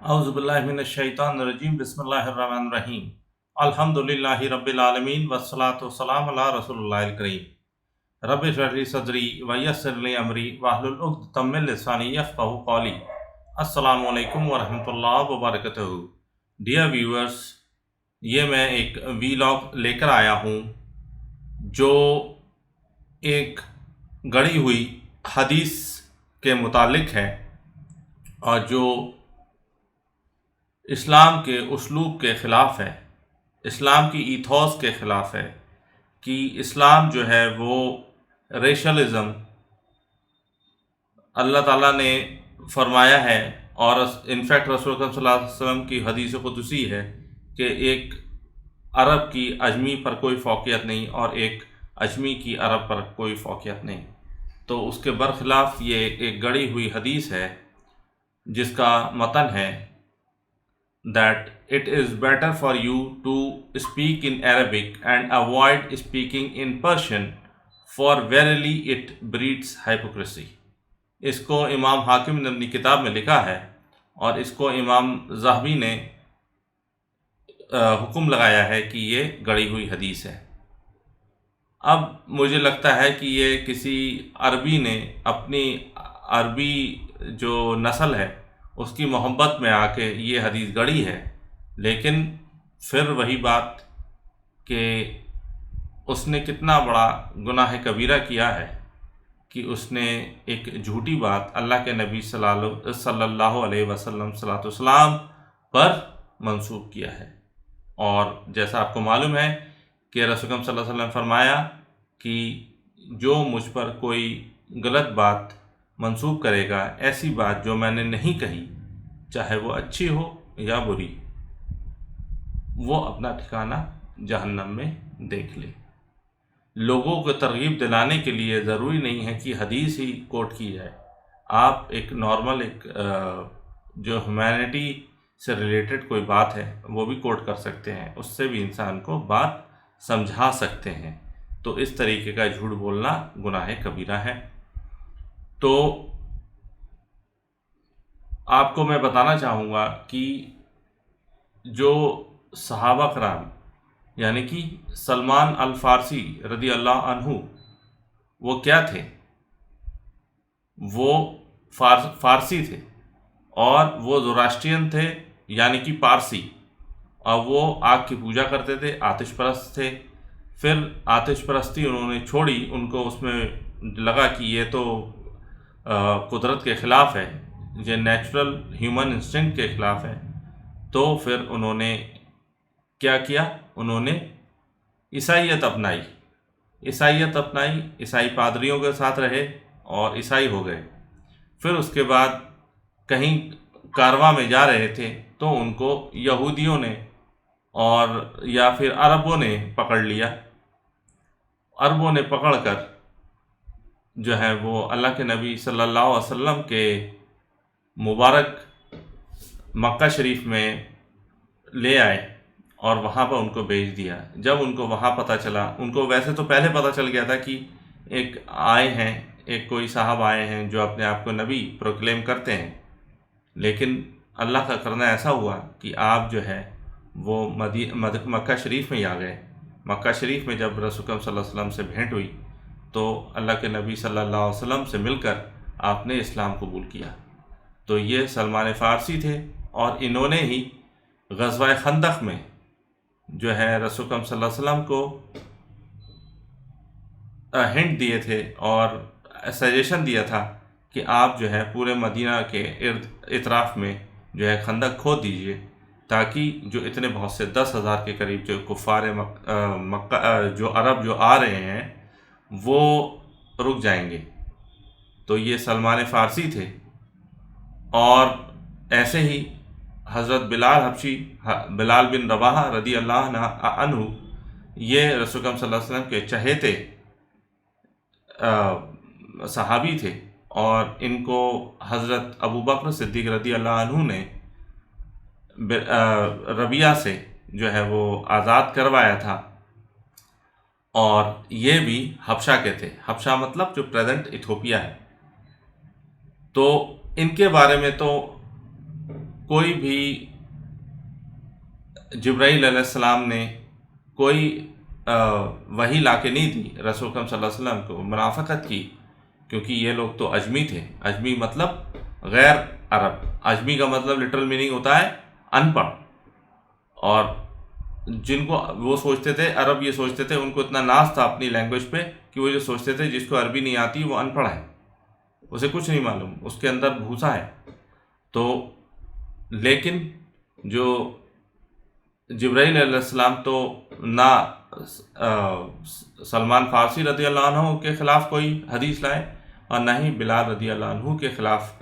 औज़ुबिल्लाहि मिनश्शैतानिर्रजीम बिस्मिल्लाहिर्रहमानिर्रहीम अल्हम्दुलिल्लाहि रब्बिल आलमीन वस्सलातु वस्सलामु अला रसूलिल्लाहिल करीम रब्बि इश्रह ली सदरी व यस्सिर ली अमरी वहलुल उक़दतम मिन लिसानी यफ़क़हू क़ौली। अस्सलामु अलैकुम व रहमतुल्लाहि व बरकातहू। डियर व्यूअर्स, ये मैं एक वीलॉग लेकर आया हूँ जो एक गढ़ी हुई हदीस के मुतालिक है और जो इस्लाम के उसलूब के ख़िलाफ़ है, इस्लाम की ईथोस के ख़िलाफ़ है कि इस्लाम जो है वो रेशलिज़म अल्लाह ताला ने फरमाया है और इनफैक्ट रसूल अकरम सल्लल्लाहु अलैहि वसल्लम की हदीस क़ुदसी है कि एक अरब की अजमी पर कोई फ़ौक़ियत नहीं और एक अजमी की अरब पर कोई फ़ौक़ियत नहीं। तो उसके बरख़िलाफ़ ये एक गढ़ी हुई हदीस है जिसका मतन है that it is better for you to speak in Arabic and avoid speaking in Persian, for verily it breeds hypocrisy। इसको इमाम हाकिम ने अपनी किताब में लिखा है और इसको इमाम ज़हबी ने हुक्म लगाया है कि ये गढ़ी हुई हदीस है। अब मुझे लगता है कि ये किसी अरबी ने अपनी अरबी जो नस्ल है उसकी मोहब्बत में आके ये हदीस गढ़ी है, लेकिन फिर वही बात कि उसने कितना बड़ा गुनाह कबीरा किया है कि उसने एक झूठी बात अल्लाह के नबी सल्लल्लाहु अलैहि वसल्लम पर मंसूब किया है। और जैसा आपको मालूम है कि रसूल सल्लल्लाहु अलैहि वसल्लम फरमाया कि जो मुझ पर कोई गलत बात मंसूब करेगा, ऐसी बात जो मैंने नहीं कही, चाहे वो अच्छी हो या बुरी, वो अपना ठिकाना जहन्नम में देख ले। लोगों को तरगीब दिलाने के लिए ज़रूरी नहीं है कि हदीस ही कोट की जाए। आप एक नॉर्मल जो ह्यूमैनिटी से रिलेटेड कोई बात है वो भी कोट कर सकते हैं, उससे भी इंसान को बात समझा सकते हैं। तो इस तरीके का झूठ बोलना गुनाह कबीरा है। तो आपको मैं बताना चाहूँगा कि जो सहाबा कराम यानी कि सलमान अल फ़ारसी रदी अल्लाह अन्हु, वो क्या थे? वो फ़ारसी थे और वो ज़ोरास्ट्रियन थे यानी कि पारसी, और वो आग की पूजा करते थे, आतिश परस्त थे। फिर आतिश परस्ती उन्होंने छोड़ी, उनको उसमें लगा कि ये तो कुदरत के ख़िलाफ़ है, ये नेचुरल ह्यूमन इंस्टिंक्ट के ख़िलाफ़ है। तो फिर उन्होंने क्या किया? उन्होंने ईसाईयत अपनाई, ईसाई पादरियों के साथ रहे और ईसाई हो गए। फिर उसके बाद कहीं कारवां में जा रहे थे तो उनको यहूदियों ने और या फिर अरबों ने पकड़ लिया। अरबों ने पकड़कर जो है वो अल्लाह के नबी सल्लल्लाहु अलैहि वसल्लम के मुबारक मक्का शरीफ में ले आए और वहाँ पर उनको भेज दिया। जब उनको वहाँ पता चला, उनको वैसे तो पहले पता चल गया था कि एक कोई साहब आए हैं जो अपने आप को नबी प्रोक्लेम करते हैं, लेकिन अल्लाह का करना ऐसा हुआ कि आप जो है वो मक्का शरीफ में ही आ गए। मक्का शरीफ में जब रसूल सल्लल्लाहु अलैहि वसल्लम से भेंट हुई तो अल्लाह के नबी सल्लल्लाहु अलैहि वसल्लम से मिलकर आपने इस्लाम कबूल किया। तो ये सलमान फ़ारसी थे और इन्होंने ही ग़ज़वा खंदक में जो है रसूल सल्लल्लाहु अलैहि वसल्लम को हिंट दिए थे और सजेशन दिया था कि आप जो है पूरे मदीना के इतराफ़ में जो है खंदक खोद दीजिए, ताकि जो इतने बहुत से 10,000 के करीब जो कुफ़ार मक्का जो अरब जो आ रहे हैं वो रुक जाएंगे। तो ये सलमान फ़ारसी थे। और ऐसे ही हज़रत बिलाल बिन रवाहा रदी अल्लाह अन्हु, ये रसूल सल्लल्लाहु अलैहि वसल्लम के चहेते सहाबी थे और इनको हज़रत अबू बकर सिद्दीक़ रदी अल्लाह अन्हु ने रबिया से जो है वो आज़ाद करवाया था। और ये भी हबशा के थे। हबशा मतलब जो प्रेजेंट इथोपिया है। तो इनके बारे में तो کوئی بھی جبرائیل علیہ السلام نے کوئی وحی لا کے نہیں دی رسول اکرم صلی اللہ علیہ وسلم کو، منافقت کی، کیونکہ یہ لوگ تو اجمی تھے۔ اجمی مطلب غیر عرب، اجمی کا مطلب لٹرل میننگ ہوتا ہے ان پڑھ، اور جن کو وہ سوچتے تھے عرب، یہ سوچتے تھے، ان کو اتنا ناز تھا اپنی لینگویج پہ کہ وہ جو سوچتے تھے جس کو عربی نہیں آتی وہ ان پڑھ ہے، اسے کچھ نہیں معلوم، اس کے اندر بھوسا ہے۔ تو لیکن جو جبرائیل علیہ السلام تو نہ سلمان فارسی رضی اللہ عنہ کے خلاف کوئی حدیث لائے اور نہ ہی بلال رضی اللہ عنہ کے خلاف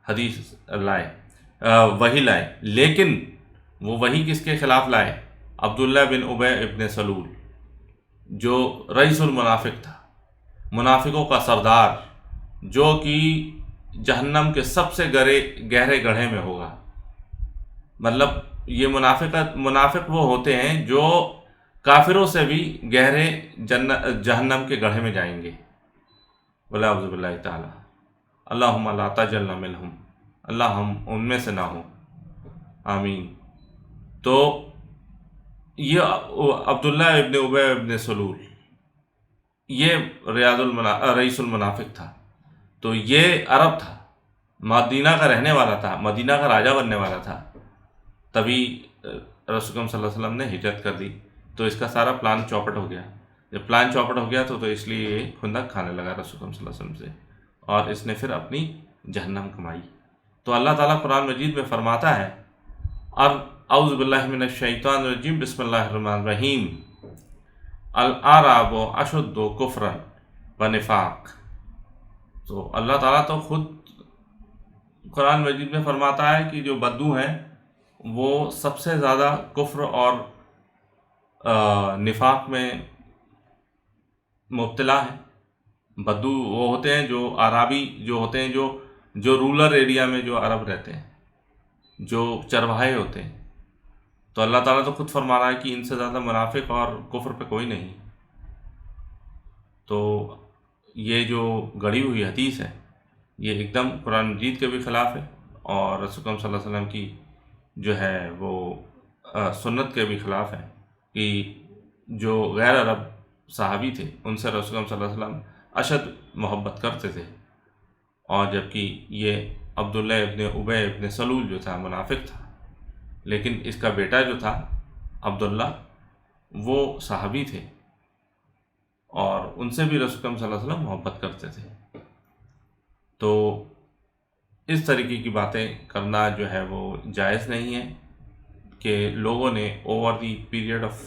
حدیث لائے، وحی لائے، لیکن وہ وحی کس کے خلاف لائے؟ عبداللہ بن ابی ابن سلول، جو رئیس المنافق تھا، منافقوں کا سردار، جو کہ جہنم کے سب سے گہرے گڑھے میں ہوگا۔ مطلب یہ منافق وہ ہوتے ہیں جو کافروں سے بھی گہرے جہنم کے گڑھے میں جائیں گے، والعیاذ باللہ تعالی۔ اللہم لا تجعلنا منہم، اللہ ہم ان میں سے نہ ہوں، آمین۔ تو یہ عبداللہ ابن ابی ابن سلول یہ رئیس المنافق تھا، تو یہ عرب تھا، مدینہ کا رہنے والا تھا، مدینہ کا راجہ بننے والا تھا، تبھی رسول اکرم صلی اللہ علیہ وسلم نے ہجرت کر دی، تو اس کا سارا پلان چوپٹ ہو گیا۔ جب پلان چوپٹ ہو گیا تو اس لیے یہ خندق کھانے لگا رسول اکرم صلی اللہ علیہ وسلم سے، اور اس نے پھر اپنی جہنم کمائی۔ تو اللہ تعالیٰ قرآن مجید میں فرماتا ہے، اور اعوذ باللہ من الشیطان الرجیم، بسم اللہ الرحمن الرحیم، الاعراب اشد کفرا ونفاق۔ تو اللہ تعالیٰ تو خود قرآن مجید میں فرماتا ہے کہ جو بدو ہیں وہ سب سے زیادہ کفر اور نفاق میں مبتلا ہیں۔ بدو وہ ہوتے ہیں جو عرابی جو ہوتے ہیں، جو رولر ایریا میں جو عرب رہتے ہیں، جو چرواہے ہوتے ہیں۔ تو اللہ تعالیٰ تو خود فرما رہا ہے کہ ان سے زیادہ منافق اور کفر پہ کوئی نہیں۔ تو یہ جو گڑھی ہوئی حدیث ہے یہ ایک دم قرآن مجید کے بھی خلاف ہے، اور رسول اکرم صلی اللہ علیہ وسلم کی جو ہے وہ سنت کے بھی خلاف ہے، کہ جو غیر عرب صحابی تھے ان سے رسول اکرم صلی اللہ علیہ وسلم اشد محبت کرتے تھے، اور جبکہ یہ عبداللہ ابن ابی ابن سلول جو تھا منافق تھا، لیکن اس کا بیٹا جو تھا عبداللہ وہ صحابی تھے، اور ان سے بھی رسول اکرم صلی اللہ علیہ وسلم محبت کرتے تھے۔ تو اس طریقے کی باتیں کرنا جو ہے وہ جائز نہیں ہے، کہ لوگوں نے over the period of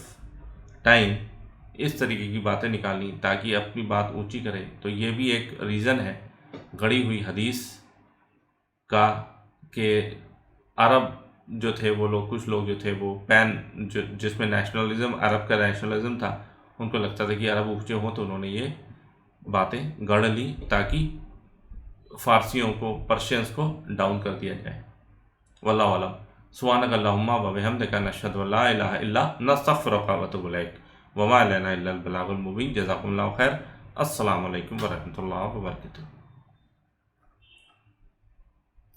time اس طریقے کی باتیں نکالیں تاکہ اپنی بات اونچی کرے۔ تو یہ بھی ایک ریزن ہے گڑھی ہوئی حدیث کا، کہ عرب جو تھے وہ لوگ، کچھ لوگ جو تھے وہ جس میں نیشنلزم، عرب کا نیشنلزم تھا، ان کو لگتا تھا کہ عرب اونچے ہوں، تو انہوں نے یہ باتیں گڑھ لی تاکہ فارسیوں کو، پرشینس کو ڈاؤن کر دیا جائے۔ واللہ اعلم۔ سبحانک اللہم و بحمدک، نشہد ان لا الہ الا انت، نستغفرک و نتوب الیک، وما علینا الا البلاغ المبین۔ جزاکم اللہ خیر۔ السلام علیکم ورحمۃ اللہ وبرکاتہ۔